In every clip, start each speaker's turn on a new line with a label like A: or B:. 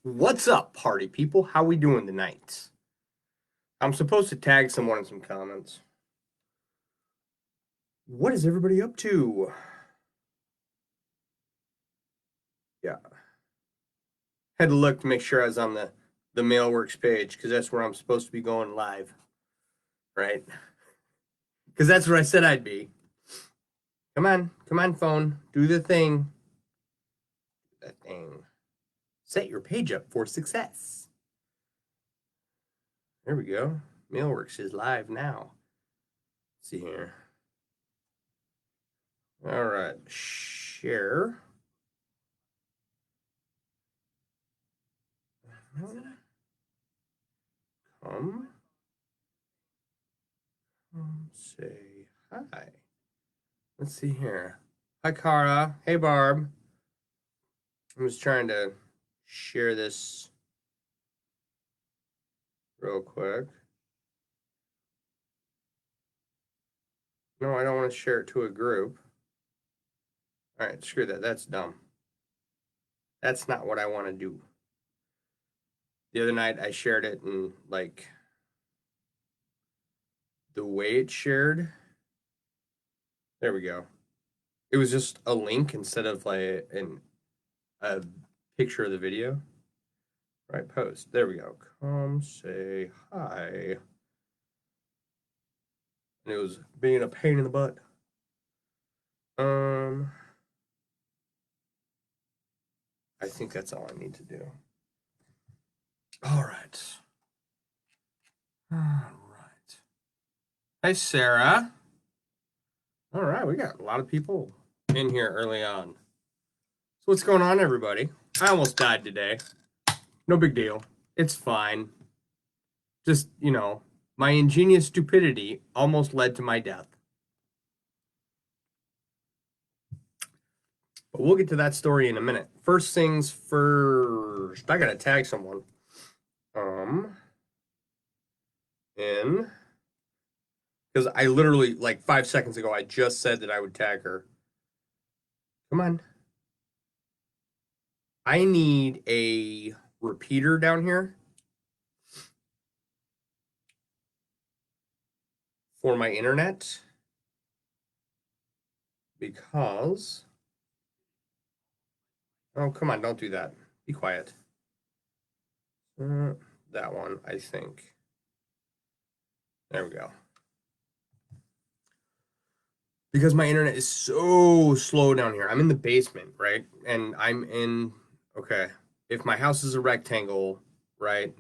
A: What's up, party people? How we doing tonight? I'm supposed to tag someone in some comments. What is everybody up to? Yeah. Had to look to make sure I was on the MailleWerX page because that's where I'm supposed to be going live, right? Because that's where I said I'd be. Come on, phone. Do the thing. That thing. Set your page up for success. There we go. MailleWerX is live now. Let's see here. All right. Share. Come say hi. Let's see here. Hi, Cara. Hey, Barb. I'm just trying to share this real quick. No, I don't want to share it to a group. All right, screw that. That's dumb. That's not what I want to do. The other night I shared it and like the way it's shared. There we go. It was just a link instead of like a picture of the video. Right, post. There we go. Come say hi. And it was being a pain in the butt. I think that's all I need to do. All right. All right. Hey, Sarah. All right, we got a lot of people in here early on. So what's going on, everybody? I almost died today. No big deal. It's fine. Just, my ingenious stupidity almost led to my death. But we'll get to that story in a minute. First things first, I gotta tag someone. In because I literally like 5 seconds ago I just said that I would tag her. Come on. I need a repeater down here for my internet because oh, come on, don't do that. Be quiet. That one, I think. There we go. Because my internet is so slow down here. I'm in the basement, right? And okay. If my house is a rectangle, right?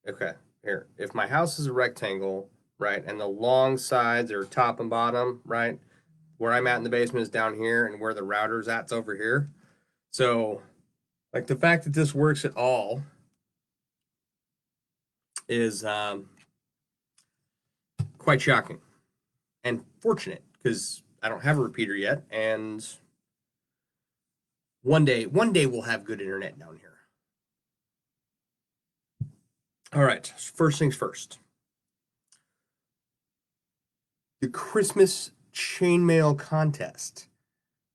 A: Okay, here. If my house is a rectangle, right, and the long sides are top and bottom, right? Where I'm at in the basement is down here, and where the router's at's over here. So, like the fact that this works at all is quite shocking and fortunate because I don't have a repeater yet, and one day we'll have good internet down here. All right, first things first. The Christmas chainmail contest,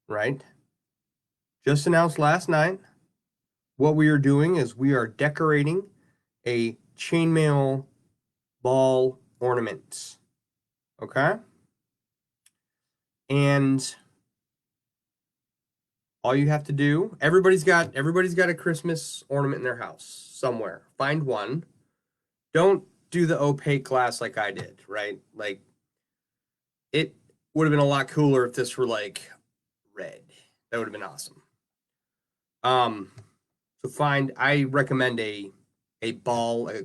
A: right? Just announced last night. What we are doing is we are decorating a chainmail ball ornament. Okay? And all you have to do, everybody's got a Christmas ornament in their house somewhere. Find one. Don't do the opaque glass like I did, right? Like it would have been a lot cooler if this were like red. That would have been awesome. So I recommend a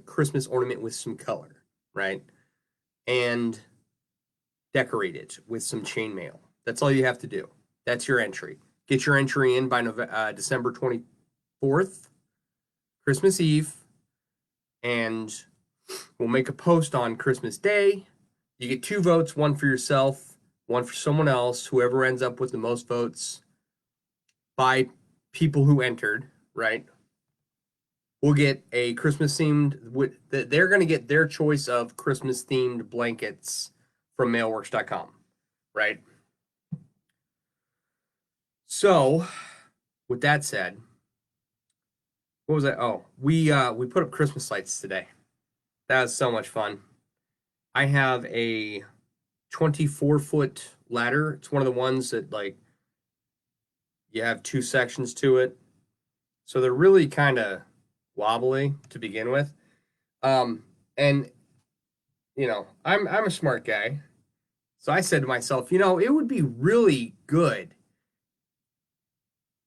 A: Christmas ornament with some color, right? And decorate it with some chainmail. That's all you have to do. That's your entry. Get your entry in by December 24th, Christmas Eve, and we'll make a post on Christmas Day. You get 2 votes, one for yourself, one for someone else, whoever ends up with the most votes by people who entered, right? We'll get a Christmas themed, they're going to get their choice of Christmas themed blankets from MailleWerX.com, right? So, with that said, What was that? Oh, we put up Christmas lights today. That was so much fun. I have a 24-foot ladder. It's one of the ones that like you have two sections to it. So they're really kind of wobbly to begin with. And I'm a smart guy. So I said to myself, it would be really good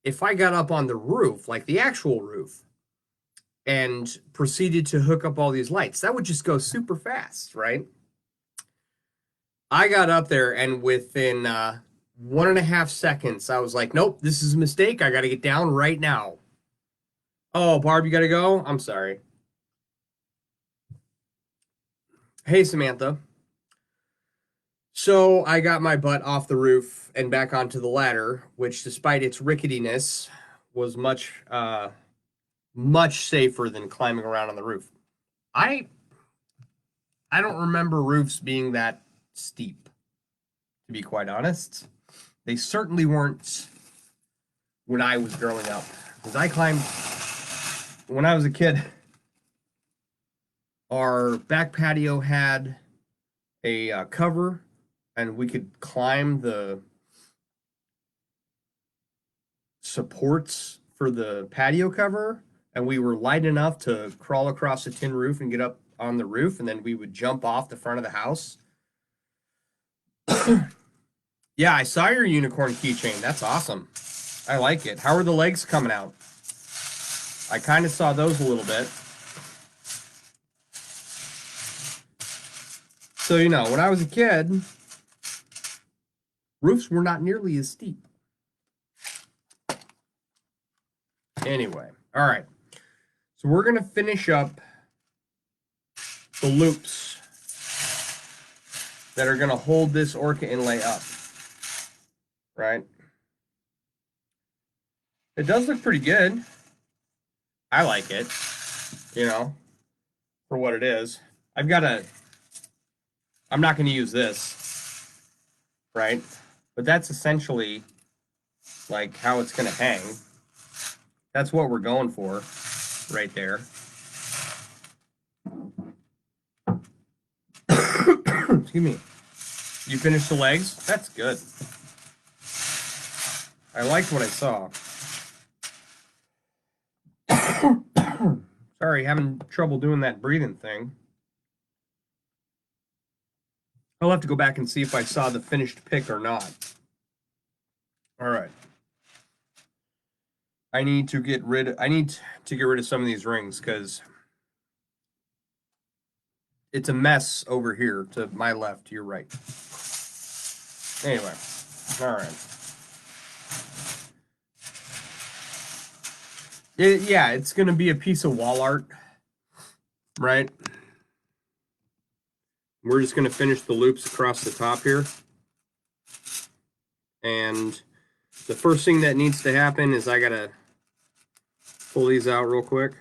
A: if I got up on the roof, like the actual roof, and proceeded to hook up all these lights. That would just go super fast, right? I got up there, and within 1.5 seconds, I was like, nope, this is a mistake. I got to get down right now. Oh, Barb, you got to go? I'm sorry. Hey, Samantha. So I got my butt off the roof and back onto the ladder, which, despite its ricketiness, was much safer than climbing around on the roof. I I don't remember roofs being that steep, to be quite honest. They certainly weren't when I was growing up. Because I climbed when I was a kid. Our back patio had a cover, and we could climb the supports for the patio cover, and we were light enough to crawl across the tin roof and get up on the roof, and then we would jump off the front of the house. Yeah, I saw your unicorn keychain. That's awesome. I like it. How are the legs coming out? I kind of saw those a little bit. So, when I was a kid, roofs were not nearly as steep. Anyway, all right. So we're going to finish up the loops that are going to hold this Orca inlay up, right? It does look pretty good. I like it, for what it is. I'm not going to use this, right? But that's essentially like how it's going to hang. That's what we're going for right there. Excuse me. You finished the legs? That's good. I liked what I saw. Sorry, having trouble doing that breathing thing. I'll have to go back and see if I saw the finished pic or not. All right. I need to get rid of some of these rings because it's a mess over here to my left, your right. Anyway, all right. Yeah, it's going to be a piece of wall art, right? We're just going to finish the loops across the top here. And the first thing that needs to happen is I got to pull these out real quick.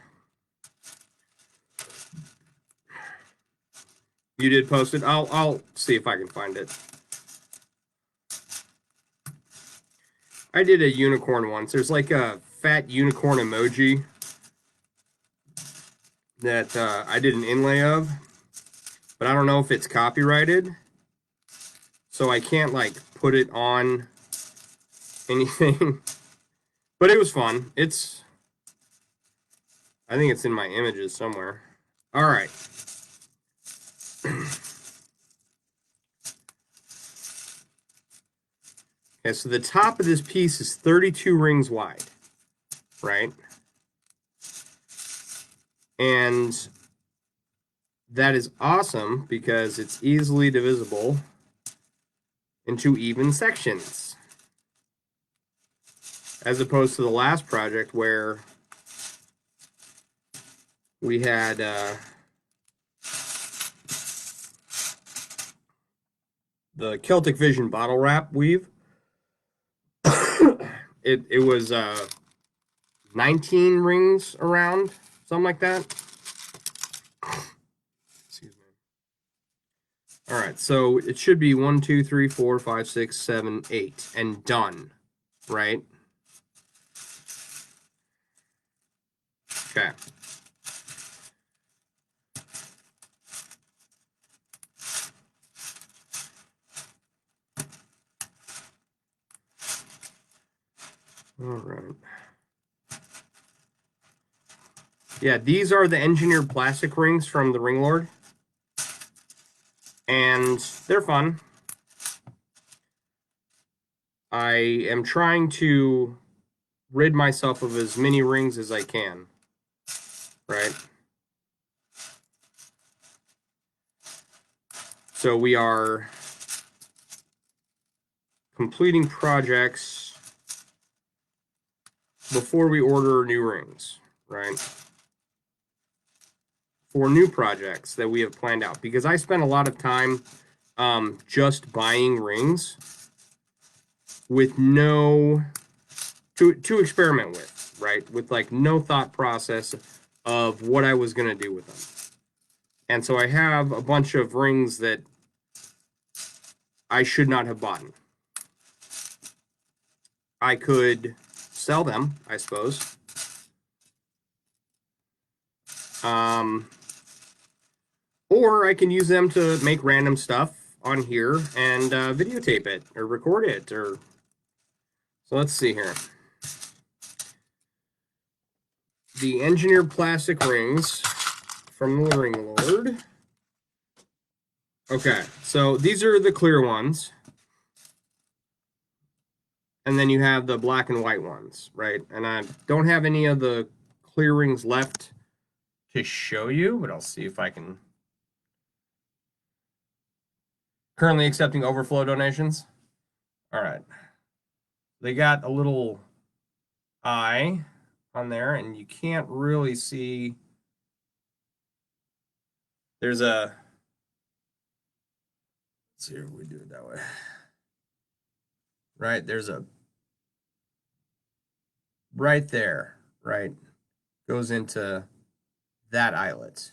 A: You did post it. I'll see if I can find it. I did a unicorn once. There's like a fat unicorn emoji that I did an inlay of, but I don't know if it's copyrighted, so I can't like put it on anything. But it was fun. I think it's in my images somewhere. All right. Okay, so the top of this piece is 32 rings wide, right? And that is awesome because it's easily divisible into even sections. As opposed to the last project where we had the Celtic Vision bottle wrap weave. It was 19 rings around, something like that. Excuse me. All right, so it should be 1, 2, 3, 4, 5, 6, 7, 8, and done, right? Okay. All right. Yeah, these are the engineered plastic rings from the Ring Lord. And they're fun. I am trying to rid myself of as many rings as I can. Right? So we are completing projects before we order new rings, right? For new projects that we have planned out. Because I spent a lot of time just buying rings with no... to experiment with, right? With like no thought process of what I was going to do with them. And so I have a bunch of rings that I should not have bought. I could sell them, I suppose. Or I can use them to make random stuff on here and videotape it or record it. Or so let's see here. The engineered plastic rings from the Ring Lord. Okay, so these are the clear ones. And then you have the black and white ones, right? And I don't have any of the clear rings left to show you, but I'll see if I can. Currently accepting overflow donations. All right. They got a little eye on there, and you can't really see. There's a. Let's see if we do it that way. Right, there's a. Right there, right, goes into that eyelet,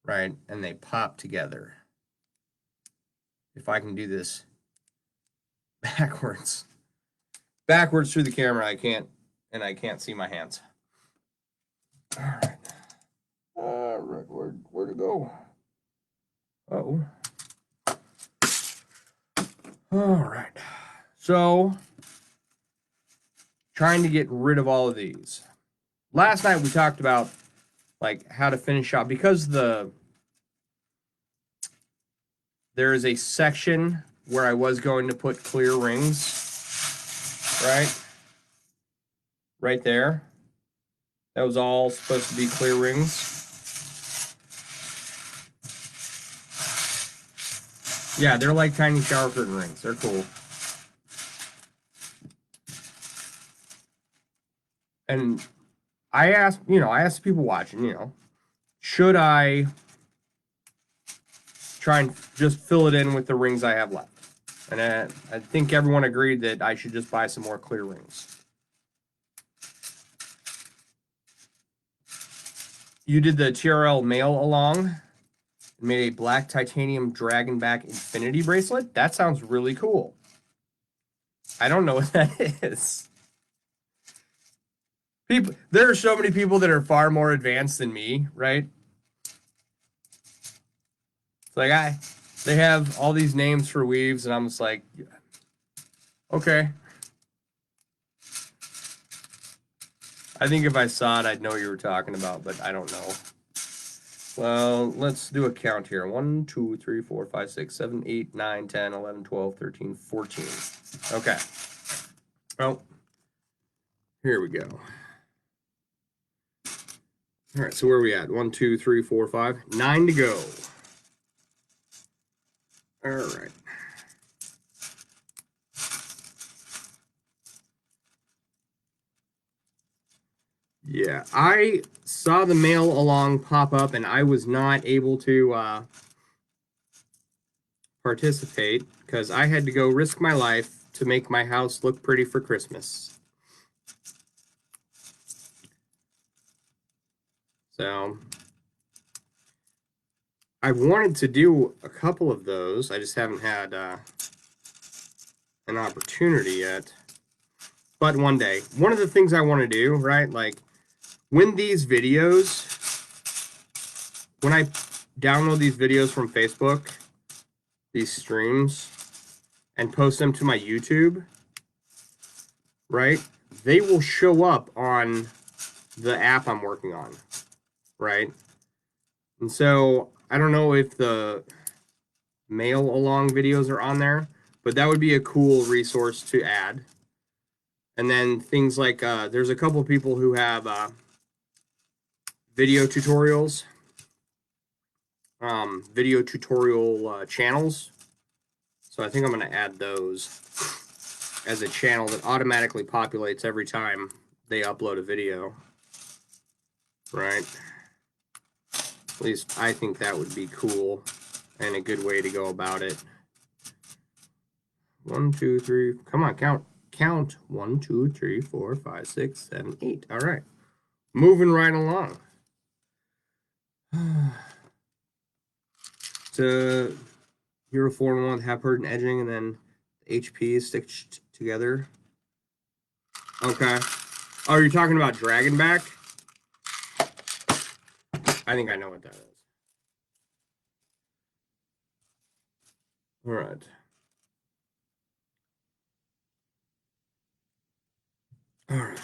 A: right, and they pop together. If I can do this backwards through the camera, I can't see my hands. All right, where to go? Oh. All right. So, trying to get rid of all of these. Last night we talked about like how to finish off, because there is a section where I was going to put clear rings, right there. That was all supposed to be clear rings. Yeah, they're like tiny shower curtain rings. They're cool. And I asked people watching, should I try and just fill it in with the rings I have left? And I think everyone agreed that I should just buy some more clear rings. You did the TRL mail along, made a black titanium dragonback infinity bracelet. That sounds really cool. I don't know what that is. There are so many people that are far more advanced than me, right? It's like they have all these names for weaves, and I'm just like, okay. I think if I saw it, I'd know what you were talking about, but I don't know. Well, let's do a count here. 1, 2, 3, 4, 5, 6, 7, 8, 9, 10, 11, 12, 13, 14. Okay. Oh, here we go. All right, so where are we at? 1, 2, 3, 4, 5. 9 to go. All right. Yeah, I saw the mail along pop up, and I was not able to participate because I had to go risk my life to make my house look pretty for Christmas. So I've wanted to do a couple of those. I just haven't had an opportunity yet. But one day, one of the things I want to do, right? Like when these videos, when I download these videos from Facebook, these streams, and post them to my YouTube, right, they will show up on the app I'm working on, right? And so I don't know if the mail along videos are on there, but that would be a cool resource to add. And then things like there's a couple people who have video tutorials, video tutorial channels. So I think I'm going to add those as a channel that automatically populates every time they upload a video, right? At least I think that would be cool and a good way to go about it. 1, 2, 3, come on, count. 1, 2, 3, 4, 5, 6, 7, 8. All right, moving right along. So Hero 4-in-1 with half and edging, and then HP stitched together. Okay. Oh, you're talking about Dragonback? I think I know what that is. All right. All right.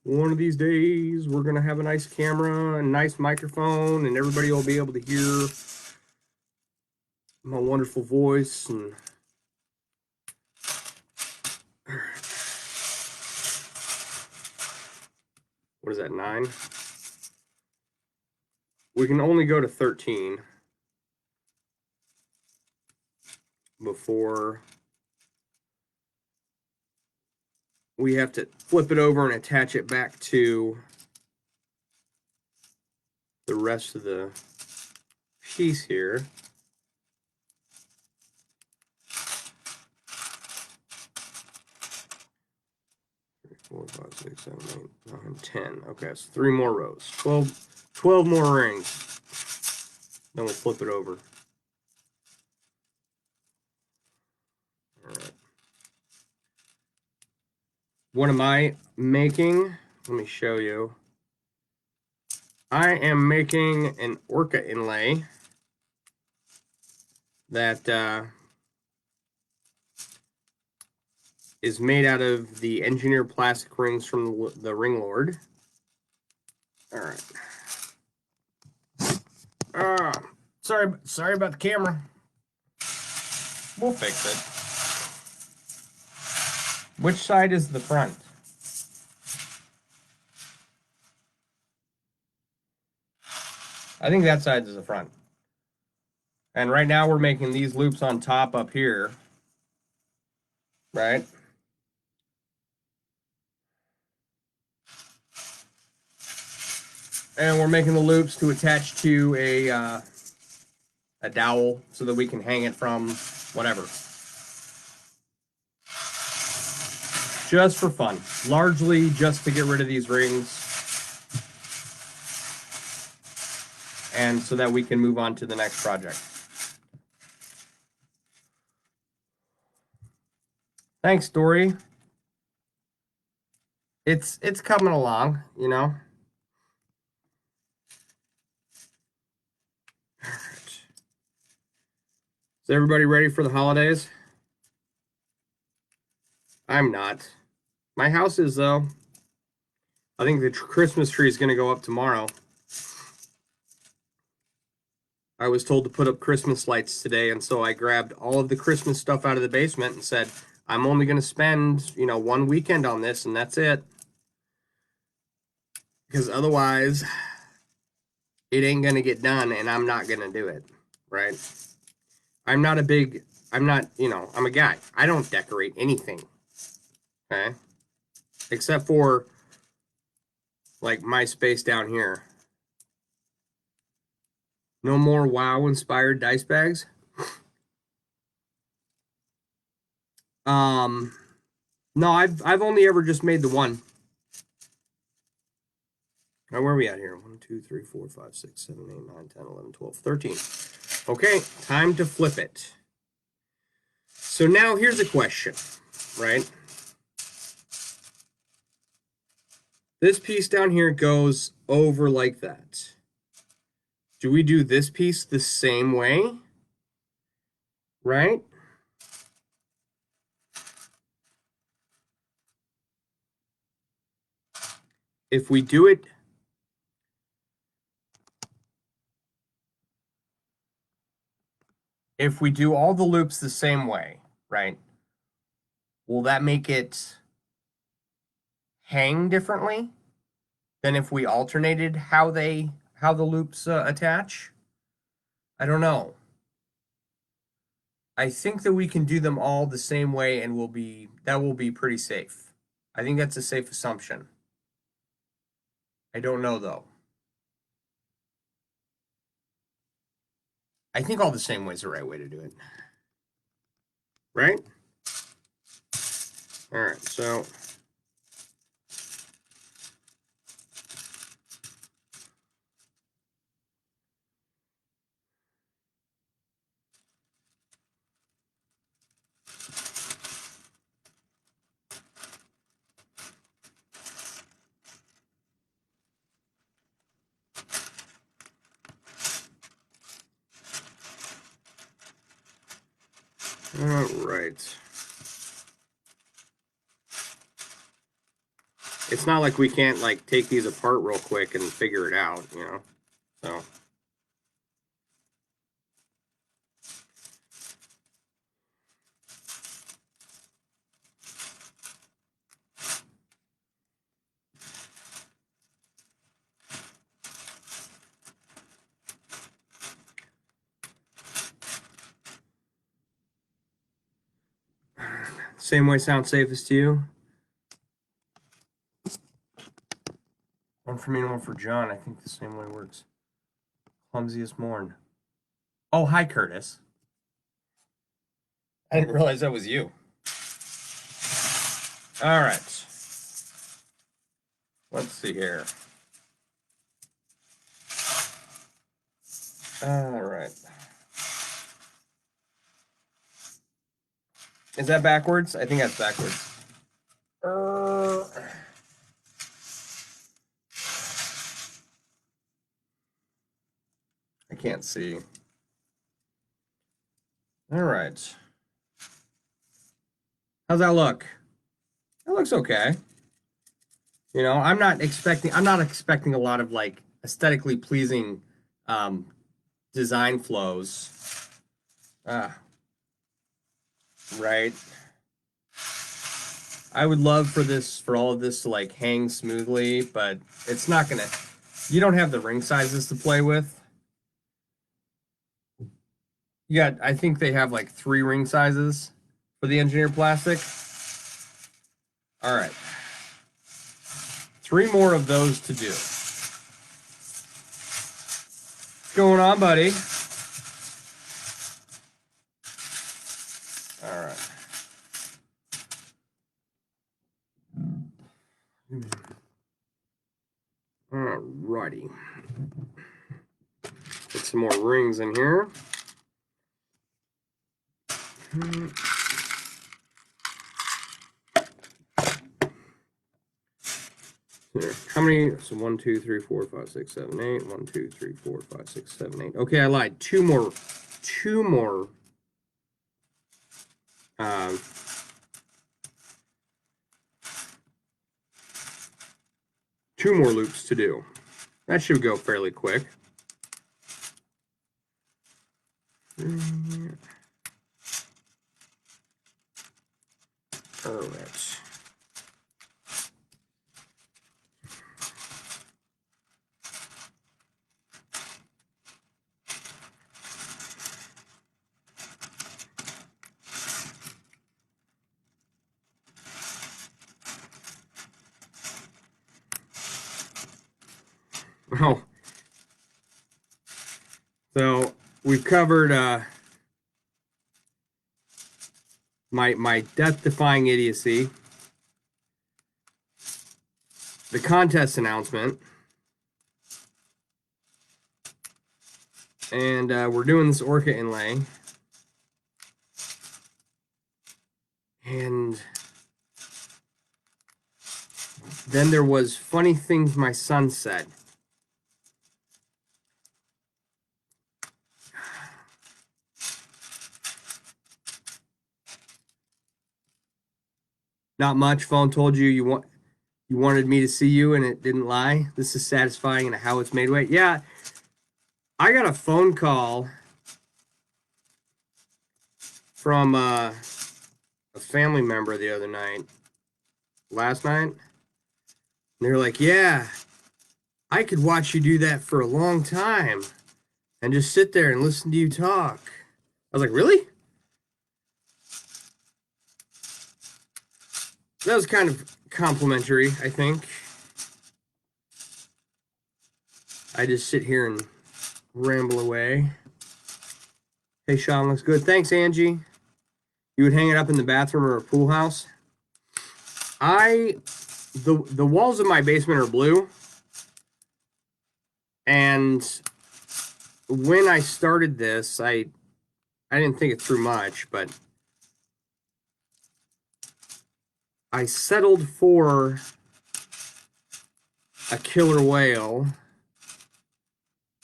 A: One of these days, we're going to have a nice camera, a nice microphone, and everybody will be able to hear my wonderful voice. And what is that, 9? We can only go to 13 before we have to flip it over and attach it back to the rest of the piece here. Four, 5, 6, 7, 8, 9, 10. Okay, so 3 more rows. 12 more rings. Then we'll flip it over. All right. What am I making? Let me show you. I am making an Orca Inlay that is made out of the engineered plastic rings from the Ring Lord. All right. Sorry about the camera. We'll fix it. Which side is the front? I think that side is the front. And right now we're making these loops on top up here, right? And we're making the loops to attach to a dowel so that we can hang it from whatever. Just for fun. Largely just to get rid of these rings. And so that we can move on to the next project. Thanks, Dory. It's coming along, you know. All right. Is everybody ready for the holidays? I'm not. My house is, though. I think the Christmas tree is going to go up tomorrow. I was told to put up Christmas lights today, and so I grabbed all of the Christmas stuff out of the basement and said, I'm only going to spend, 1 weekend on this, and that's it. Because otherwise, it ain't going to get done, and I'm not going to do it, right? I'm a guy. I don't decorate anything, okay? Except for, like, my space down here. No more WoW-inspired dice bags. No, I've only ever just made the one. Now, where are we at here? 1, 2, 3, 4, 5, 6, 7, 8, 9, 10, 11, 12, 13. Okay, time to flip it. So now here's a question, right? This piece down here goes over like that. Do we do this piece the same way? Right? If we do it, if we do all the loops the same way, right? Will that make it hang differently than if we alternated how the loops attach? I don't know. I think that we can do them all the same way and that will be pretty safe. I think that's a safe assumption. I don't know though. I think all the same way is the right way to do it. Right? All right, so all right. It's not like we can't like take these apart real quick and figure it out, you know. So same way sounds safest to you? One for me and one for John. I think the same way works. Clumsiest morn. Oh, hi, Curtis. I didn't realize that was you. All right. Let's see here. All right. Is that backwards? I think that's backwards. I can't see. All right. How's that look? That looks okay. You know, I'm not expecting a lot of like aesthetically pleasing design flows. Right. I would love for all of this to like hang smoothly, but it's not gonna. You don't have the ring sizes to play with. I think they have like 3 ring sizes for the engineered plastic. All right. 3 more of those to do. What's going on, buddy? All right. All righty. Put some more rings in here. Here. How many? So 1, 2, 3, 4, 5, 6, 7, 8. 1, 2, 3, 4, 5, 6, 7, 8. Okay, I lied. 2 more. 2 more. 2 more loops to do. That should go fairly quick. All right. Oh, so we've covered my death-defying idiocy, the contest announcement, And we're doing this Orca inlay. And then there was funny things my son said. Not much. Phone told you you wanted me to see you and it didn't lie. This is satisfying and how it's made way. Yeah, I got a phone call from a family member the other night, last night. And they're like, yeah, I could watch you do that for a long time and just sit there and listen to you talk. I was like, really? That was kind of complimentary, I think. I just sit here and ramble away. Hey, Sean, looks good. Thanks, Angie. You would hang it up in the bathroom or a pool house? The walls of my basement are blue. And when I started this, I didn't think it through much, but I settled for a killer whale,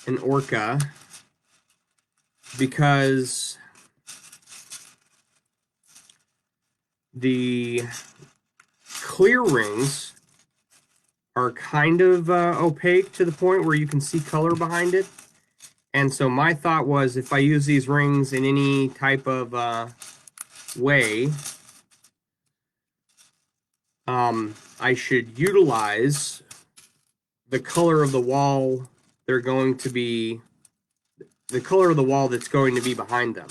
A: an orca, because the clear rings are kind of opaque to the point where you can see color behind it. And so my thought was, if I use these rings in any type of way, I should utilize the color of the wall they're going to be, the color of the wall that's going to be behind them,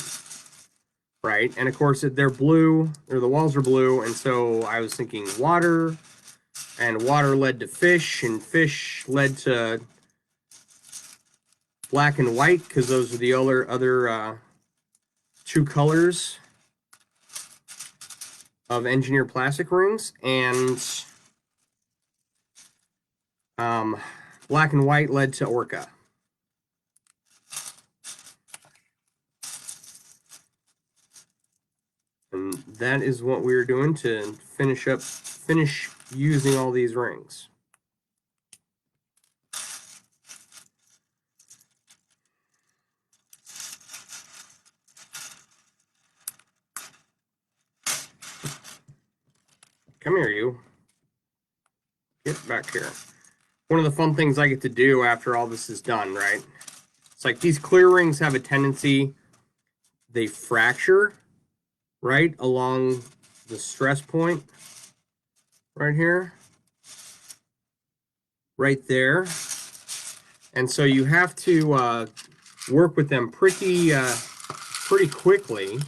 A: right? And of course, they're blue, or the walls are blue, and so I was thinking water, and water led to fish, and fish led to black and white, because those are the other two colors of engineered plastic rings, and black and white led to Orca. And that is what we're doing to finish using all these rings. Come here, you. Get back here. One of the fun things I get to do after all this is done, right? It's like these clear rings have a tendency, they fracture, right, along the stress point right here, right there. And so you have to work with them pretty quickly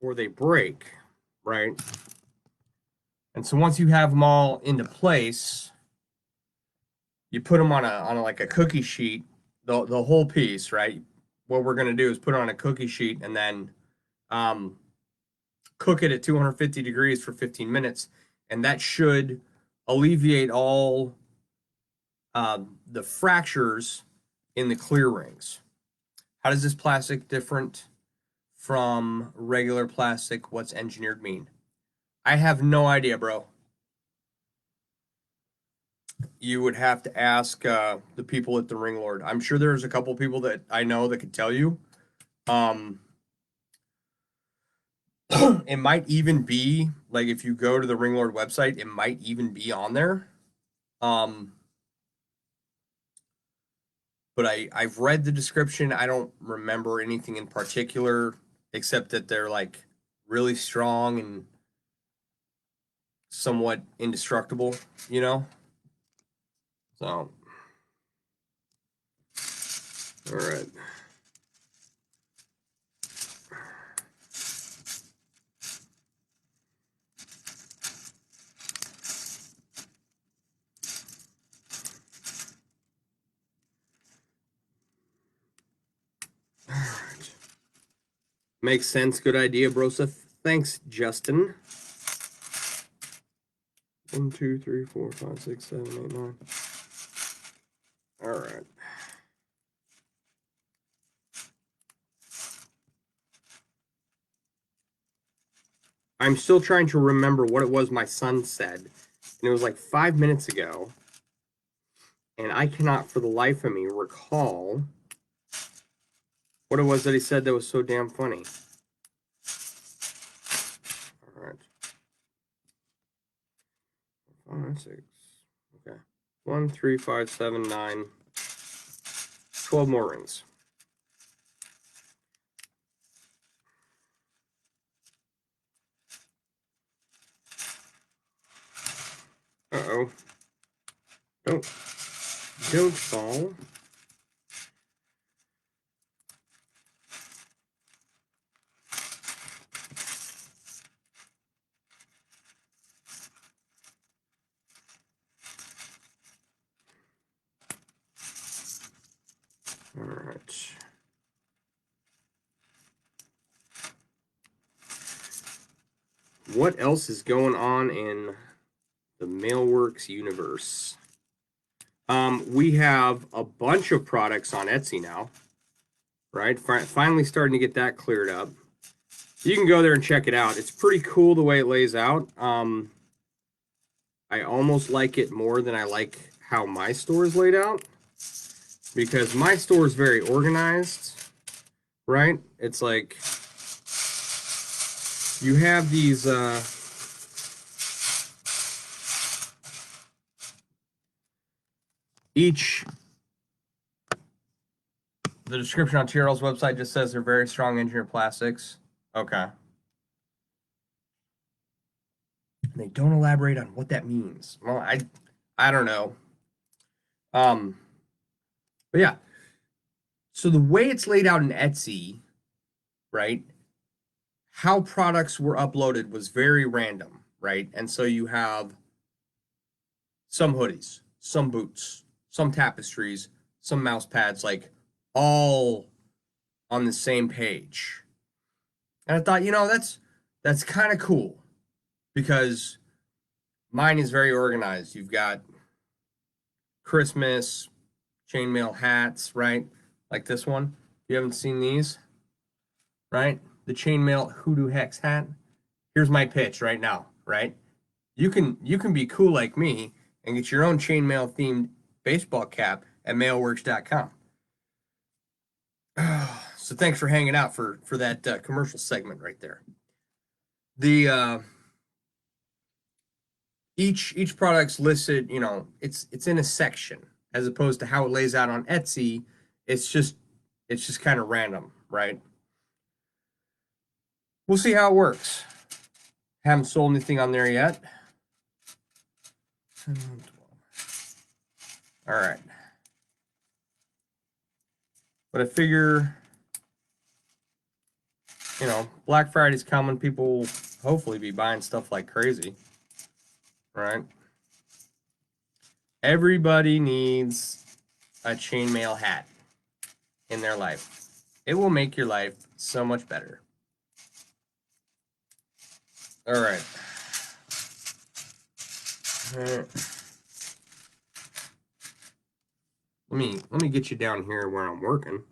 A: or they break, right? And so once you have them all into place, you put them on a like a cookie sheet, the whole piece, right? What we're gonna do is put it on a cookie sheet and then cook it at 250 degrees for 15 minutes, and that should alleviate all the fractures in the clear rings. How does this plastic different from regular plastic? What's engineered mean? I have no idea, bro. You would have to ask the people at the Ring Lord. I'm sure there's a couple people that I know that could tell you. It might even be, like, if you go to the Ring Lord website, it might even be on there. But I've read the description. I don't remember anything in particular, except that they're, like, really strong and somewhat indestructible, you know? So, all right. All right. Makes sense. Good idea, Brosa. Thanks, Justin. 1, 2, 3, 4, 5, 6, 7, 8, 9. All right. I'm still trying to remember what it was my son said. And it was like 5 minutes ago. And I cannot for the life of me recall what it was that he said that was so damn funny. All right. 5, 6. Okay. 1, 3, 5, 7, 9. 12 more rings. Uh-oh. Don't fall. All right. What else is going on in the MailleWerX universe? We have a bunch of products on Etsy now, right? Finally starting to get that cleared up. You can go there and check it out. It's pretty cool the way it lays out. I almost like it more than I like how my store is laid out, because my store is very organized, right? It's like you have these the description on TRL's website just says they're very strong engineered plastics. Okay. And they don't elaborate on what that means. Well, I don't know. But yeah. So the way it's laid out in Etsy, right? How products were uploaded was very random, right? And so you have some hoodies, some boots, some tapestries, some mouse pads, like all on the same page. And I thought, that's kind of cool, because mine is very organized. You've got Christmas chainmail hats, right? Like this one. You haven't seen these, right? The chainmail hoodoo hex hat. Here's my pitch right now, right? You can be cool like me and get your own chainmail themed baseball cap at MailleWerX.com. So thanks for hanging out for that commercial segment right there. The each product's listed, it's in a section, as opposed to how it lays out on Etsy. It's just kind of random, right? We'll see how it works. Haven't sold anything on there yet. All right. But I figure, Black Friday's coming. People will hopefully be buying stuff like crazy, right? Everybody needs a chainmail hat in their life. It will make your life so much better. All right. Let me get you down here where I'm working.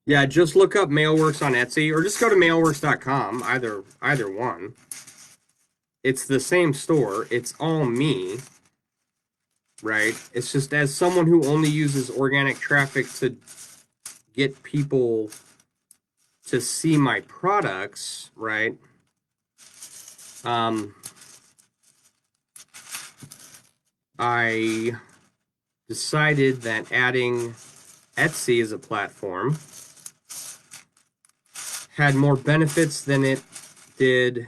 A: Yeah, just look up MailleWerX on Etsy, or just go to MailleWerX.com, either one. It's the same store. It's all me, right? It's just, as someone who only uses organic traffic to get people to see my products, right? I decided that adding Etsy as a platform had more benefits than it did,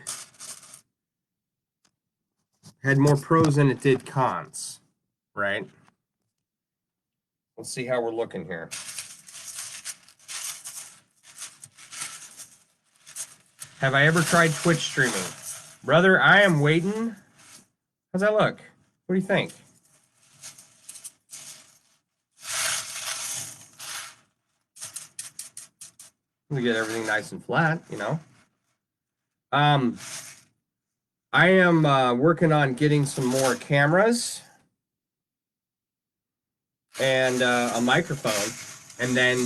A: had more pros than it did cons, right? Let's see how we're looking here. Have I ever tried Twitch streaming? Brother, I am waiting. How's that look? What do you think? to get everything nice and flat, you know. I am working on getting some more cameras and a microphone, and then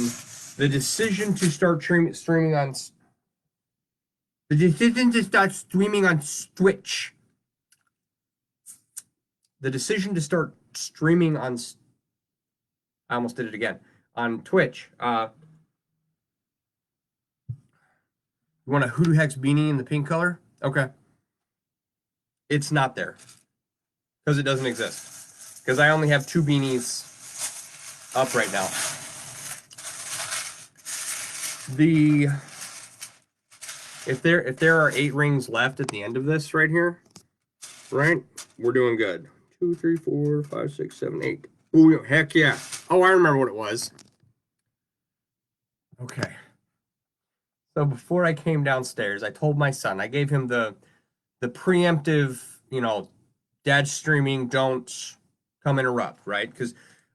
A: the decision to start streaming on Twitch. The decision to start streaming on, I almost did it again, on Twitch. You want a Hoodoo Hex beanie in the pink color? Okay. It's not there because it doesn't exist. Because I only have 2 beanies up right now. If there are 8 rings left at the end of this right here, right? We're doing good. 2, 3, 4, 5, 6, 7, 8. Ooh, heck yeah. Oh, I remember what it was. Okay. So before I came downstairs, I told my son, I gave him the preemptive, you know, dad streaming, don't come interrupt, right? Because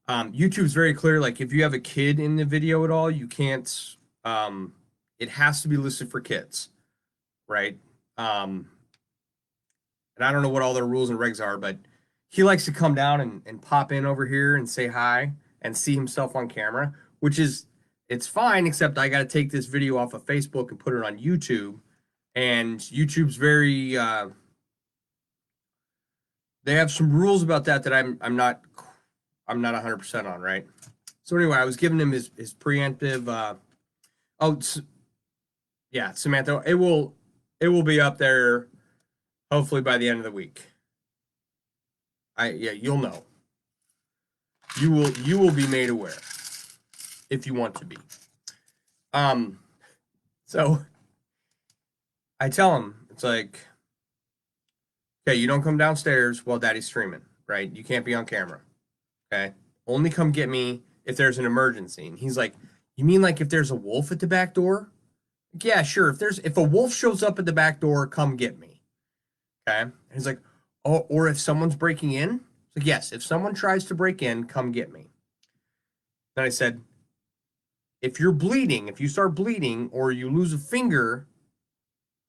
A: YouTube's very clear, like if you have a kid in the video at all, you can't, it has to be listed for kids, right? And I don't know what all their rules and regs are, but he likes to come down and pop in over here and say hi and see himself on camera, which is, it's fine, except I got to take this video off of Facebook and put it on YouTube. And YouTube's very, they have some rules about that I'm not 100% on, right? So anyway, I was giving him his preemptive, yeah, Samantha, it will be up there hopefully by the end of the week. Yeah, you'll know. You will be made aware if you want to be. So I tell him, it's like, okay, you don't come downstairs while daddy's streaming, right? You can't be on camera. Okay? Only come get me if there's an emergency. And he's like, you mean like if there's a wolf at the back door? Like, yeah, sure. If a wolf shows up at the back door, come get me. Okay? And he's like, oh, or if someone's breaking in? Like, yes, if someone tries to break in, come get me. Then I said, if you're bleeding, if you start bleeding or you lose a finger,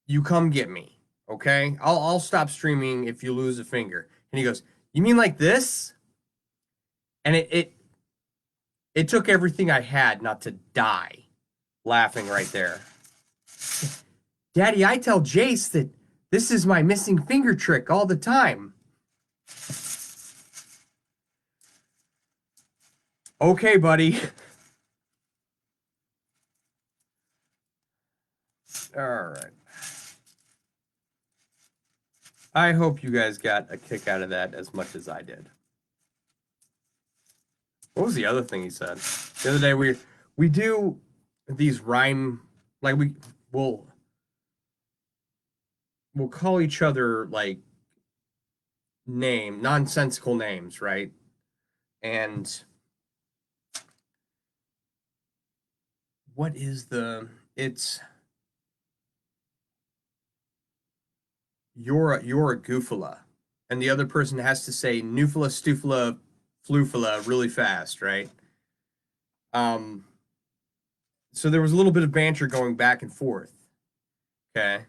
A: you come get me. Okay? I'll stop streaming if you lose a finger. And he goes, you mean like this? And it took everything I had not to die laughing right there. Daddy, I tell Jace that this is my missing finger trick all the time. Okay, buddy. All right. I hope you guys got a kick out of that as much as I did. What was the other thing he said? The other day we do these rhyme, like we'll call each other like nonsensical names, right? And what is it's you're a goofala, and the other person has to say nufala, stufala, flufala really fast, right? So there was a little bit of banter going back and forth, okay?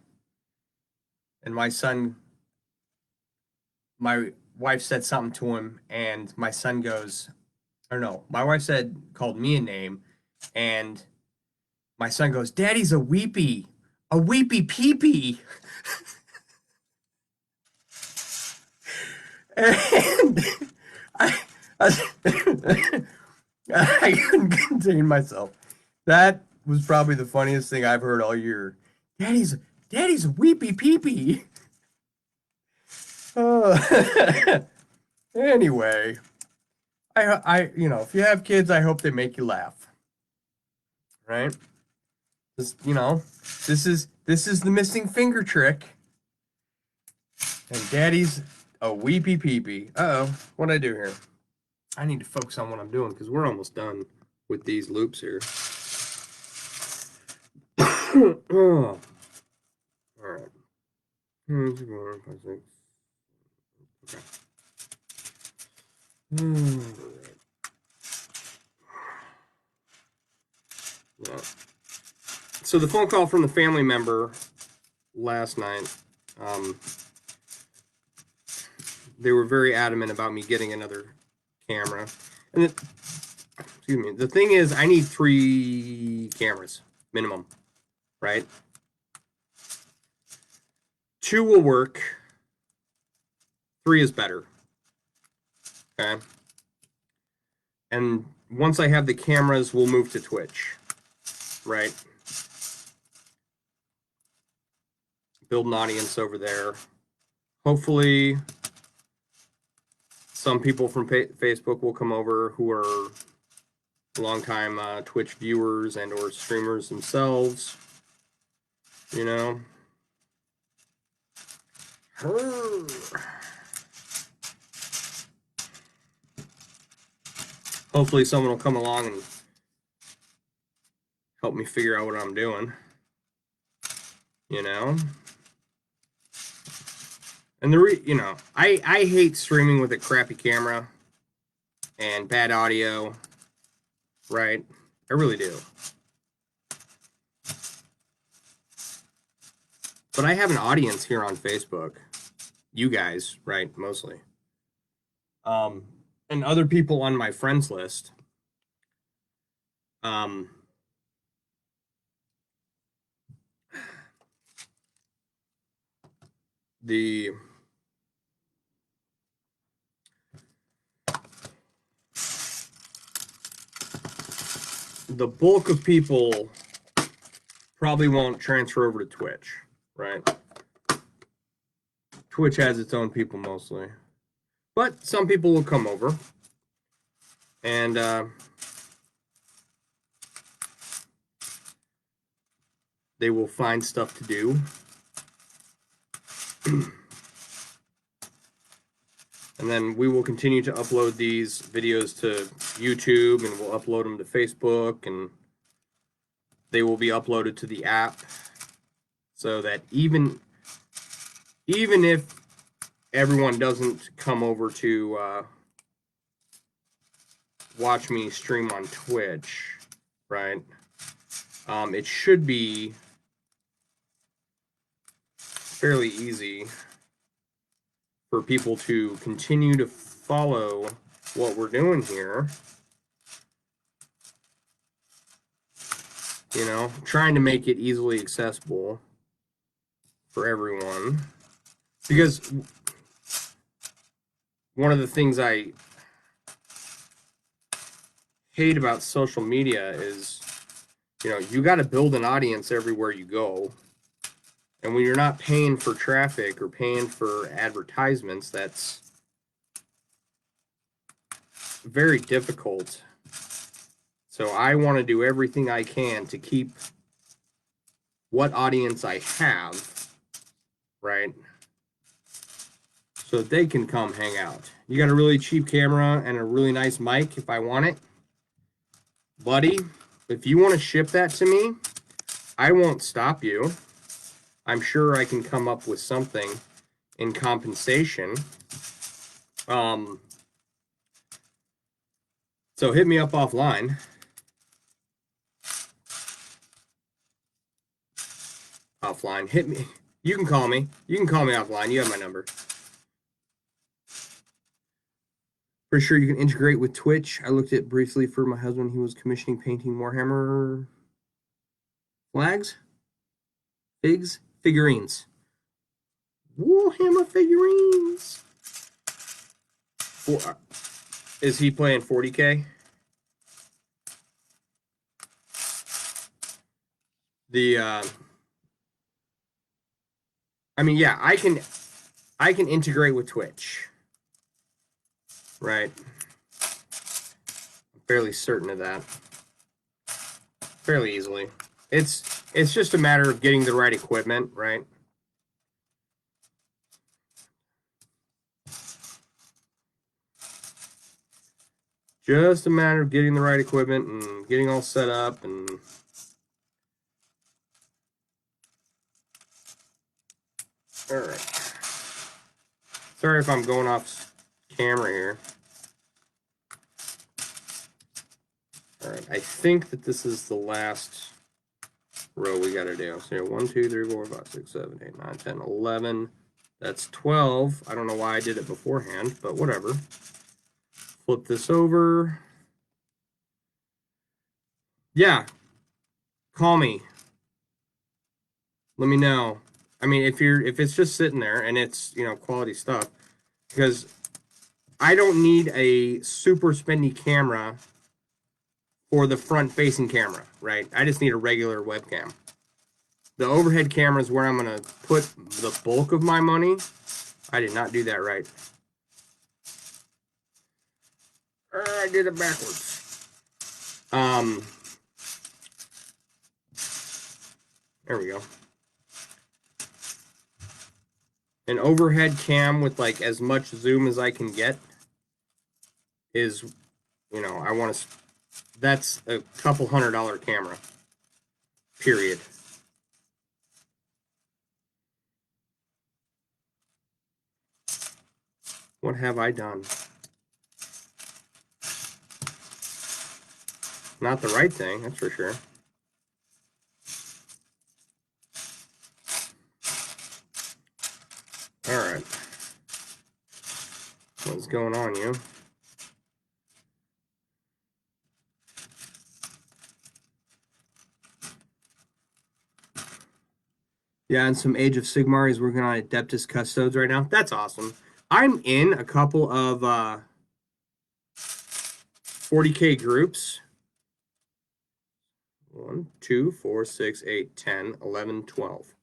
A: And my wife said something to him, and my son goes, or no, my wife called me a name, and my son goes, Daddy's a weepy peepee. And I couldn't contain myself. That was probably the funniest thing I've heard all year. Daddy's a weepy peepee. Anyway, you know, if you have kids, I hope they make you laugh. Right? Just, you know, this is the missing finger trick. And Daddy's a weepy peepee. Uh-oh, what'd I do here? I need to focus on what I'm doing because we're almost done with these loops here. Oh. All right. Okay. Yeah. So the phone call from the family member last night, they were very adamant about me getting another camera. And excuse me, the thing is, I need 3 cameras minimum, right? 2 will work. 3 is better. Okay. And once I have the cameras, we'll move to Twitch, right? Build an audience over there. Hopefully, some people from Facebook will come over who are longtime Twitch viewers and or streamers themselves. You know. Hopefully someone will come along and help me figure out what I'm doing. You know. And you know, I hate streaming with a crappy camera and bad audio, right? I really do. But I have an audience here on Facebook. You guys, right, mostly. And other people on my friends list. The bulk of people probably won't transfer over to Twitch, right? Twitch has its own people mostly. But some people will come over. And they will find stuff to do. And then we will continue to upload these videos to YouTube, and we'll upload them to Facebook, and they will be uploaded to the app, so that even if everyone doesn't come over to watch me stream on Twitch, right? It should be fairly easy for people to continue to follow what we're doing here. You know, trying to make it easily accessible for everyone. Because one of the things I hate about social media is, you know, you got to build an audience everywhere you go. And when you're not paying for traffic or paying for advertisements, that's very difficult. So I want to do everything I can to keep what audience I have, right? So that they can come hang out. You got a really cheap camera and a really nice mic if I want it. Buddy, if you want to ship that to me, I won't stop you. I'm sure I can come up with something in compensation. So hit me up offline. Offline. Hit me. You can call me. You can call me offline. You have my number. For sure you can integrate with Twitch. I looked at it briefly for my husband. He was commissioning painting Warhammer flags? Figs? Figurines. Warhammer figurines. Is he playing 40K? I mean, yeah, I can integrate with Twitch. Right. I'm fairly certain of that. Fairly easily. It's just a matter of getting the right equipment, right? Just a matter of getting the right equipment and getting all set up and all right. Sorry if I'm going off camera here. All right, I think that this is the last row we got to do. So 1, 2, 3, 4, 5, 6, 7, 8, 9, 10, 11. That's 12. I don't know why I did it beforehand, but whatever. Flip this over. Yeah. Call me. Let me know. I mean, if it's just sitting there and it's, you know, quality stuff, because I don't need a super spendy camera for the front facing camera, right? I just need a regular webcam. The overhead camera is where I'm going to put the bulk of my money. I did not do that right. I did it backwards. There we go. An overhead cam with like as much zoom as I can get is, you know, I want to, that's a couple $100 camera, period. What have I done? Not the right thing, that's for sure. All right. What's going on, you? Yeah, and some Age of Sigmar. He's working on Adeptus Custodes right now. That's awesome. I'm in a couple of 40K groups. 1, 2, 4, 6, 8, 10, 11, 12.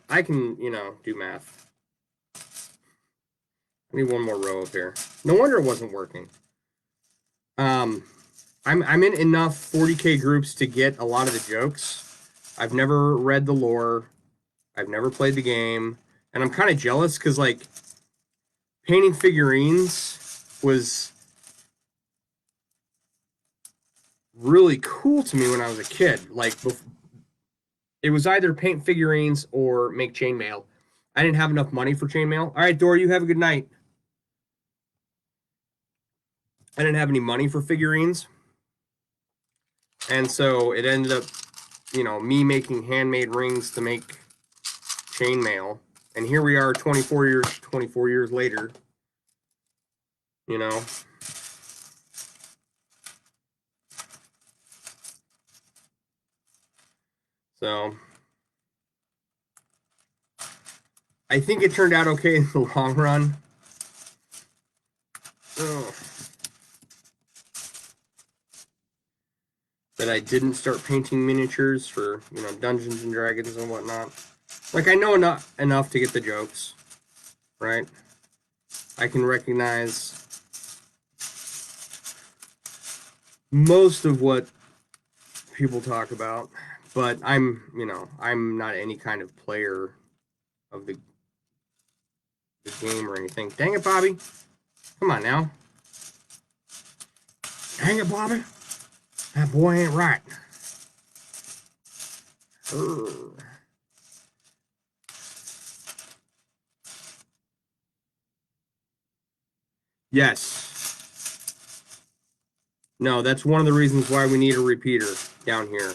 A: I can, you know, do math. I need one more row up here. No wonder it wasn't working. I'm in enough 40K groups to get a lot of the jokes. I've never read the lore. I've never played the game. And I'm kind of jealous because, like, painting figurines was really cool to me when I was a kid. Like, it was either paint figurines or make chainmail. I didn't have enough money for chainmail. All right, Dory, you have a good night. I didn't have any money for figurines. And so it ended up, you know, me making handmade rings to make chainmail. And here we are 24 years later, you know. So I think it turned out okay in the long run. Oh. That I didn't start painting miniatures for, you know, Dungeons and Dragons and whatnot. Like, I know enough to get the jokes, right? I can recognize most of what people talk about, but I'm, you know, I'm not any kind of player of the game or anything. Dang it, Bobby. Come on now. Dang it, Bobby. That boy ain't right. Urgh. Yes. No, that's one of the reasons why we need a repeater down here.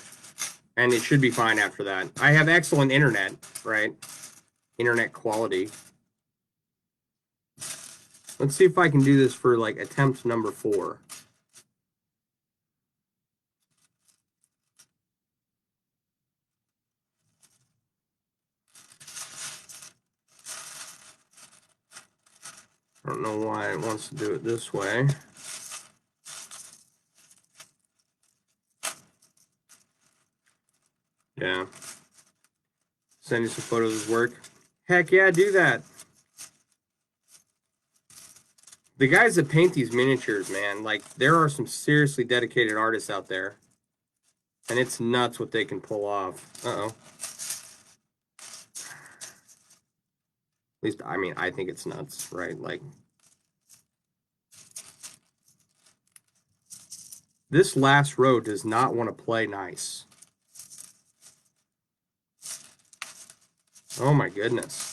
A: And it should be fine after that. I have excellent internet, right? Internet quality. Let's see if I can do this for, like, attempt number 4. I don't know why it wants to do it this way. Yeah. Send you some photos of his work. Heck yeah, do that. The guys that paint these miniatures, man, like, there are some seriously dedicated artists out there. And it's nuts what they can pull off. Uh-oh. At least, I mean, I think it's nuts, right? Like, this last row does not want to play nice. Oh my goodness.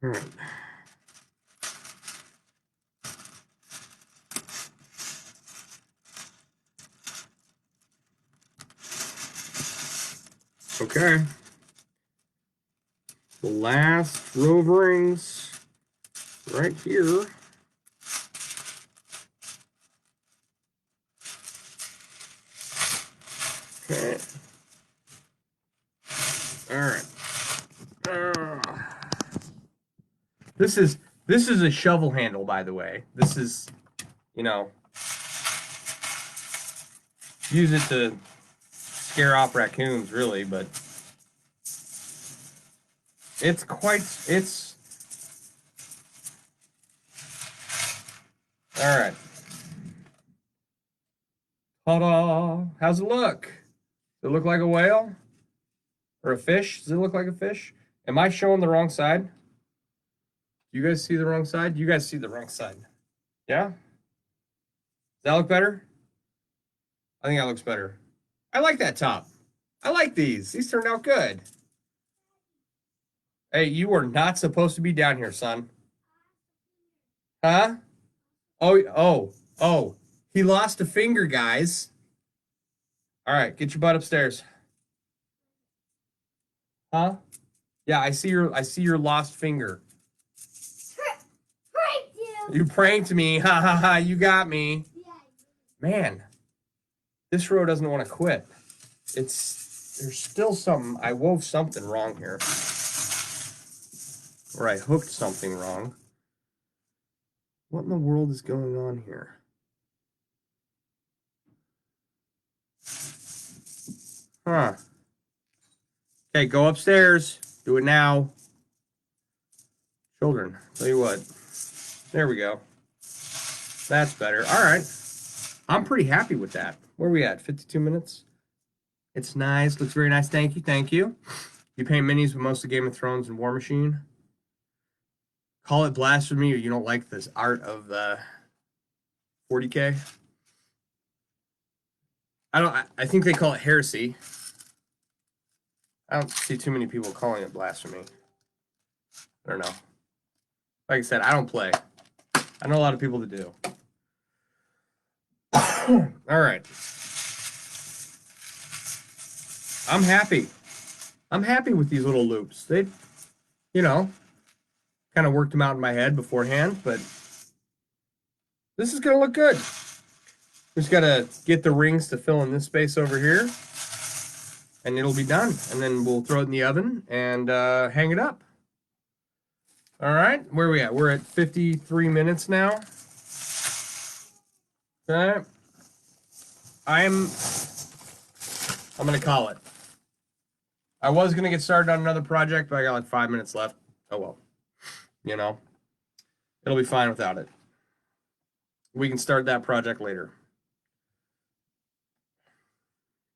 A: All right. Okay. The last row of rings right here. Okay. All right. This is a shovel handle, by the way. This is, you know, use it to scare off raccoons, really, but it's all right. Ta-da! How's it look? Does it look like a whale? Or a fish? Does it look like a fish? Am I showing the wrong side? Do you guys see the wrong side? You guys see the wrong side. Yeah? Does that look better? I think that looks better. I like that top. I like these. These turned out good. Hey, you are not supposed to be down here, son. Huh? Oh. He lost a finger, guys. All right, get your butt upstairs. Huh? Yeah, I see your lost finger. You pranked me. Ha ha ha, you got me. Man, this row doesn't want to quit. There's still something. I wove something wrong here. Or I hooked something wrong. What in the world is going on here? Huh. Okay, go upstairs. Do it now. Children, tell you what. There we go. That's better. All right. I'm pretty happy with that. Where are we at? 52 minutes? It's nice. Looks very nice. Thank you. Thank you. You paint minis with most of Game of Thrones and War Machine. Call it blasphemy, or you don't like this art of the 40K. I think they call it heresy. I don't see too many people calling it blasphemy. I don't know. Like I said, I don't play. I know a lot of people that do. All right. I'm happy. I'm happy with these little loops. They, you know, kind of worked them out in my head beforehand, but this is going to look good. Just got to get the rings to fill in this space over here, and it'll be done. And then we'll throw it in the oven and hang it up. All right, where are we at? We're at 53 minutes now. Okay. I'm going to call it. I was going to get started on another project, but I got like 5 minutes left. Oh, well. You know, it'll be fine without it. We can start that project later.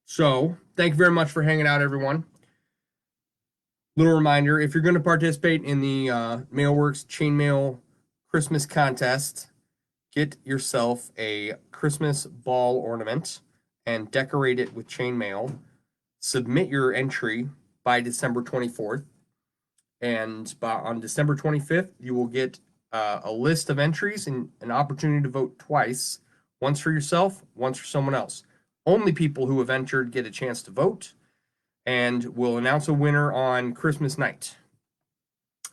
A: So, thank you very much for hanging out, everyone. Little reminder, if you're going to participate in the MailleWerX Chainmail Christmas contest, get yourself a Christmas ball ornament and decorate it with chainmail. Submit your entry by December 24th. And on December 25th, you will get a list of entries and an opportunity to vote twice. Once for yourself, once for someone else. Only people who have entered get a chance to vote. And we'll announce a winner on Christmas night.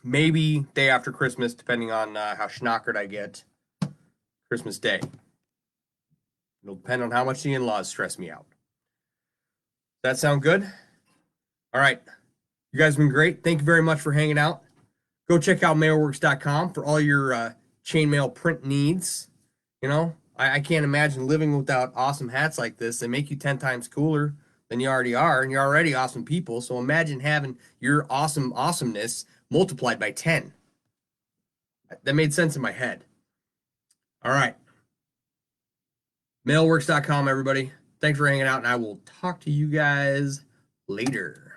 A: Maybe day after Christmas, depending on how schnockered I get. Christmas Day. It'll depend on how much the in-laws stress me out. Does that sound good? All right. You guys have been great. Thank you very much for hanging out. Go check out MailleWerX.com for all your chainmail print needs. You know, I can't imagine living without awesome hats like this. They make you 10 times cooler than you already are, and you're already awesome people. So imagine having your awesomeness multiplied by 10. That made sense in my head. All right. MailleWerX.com, everybody. Thanks for hanging out, and I will talk to you guys later.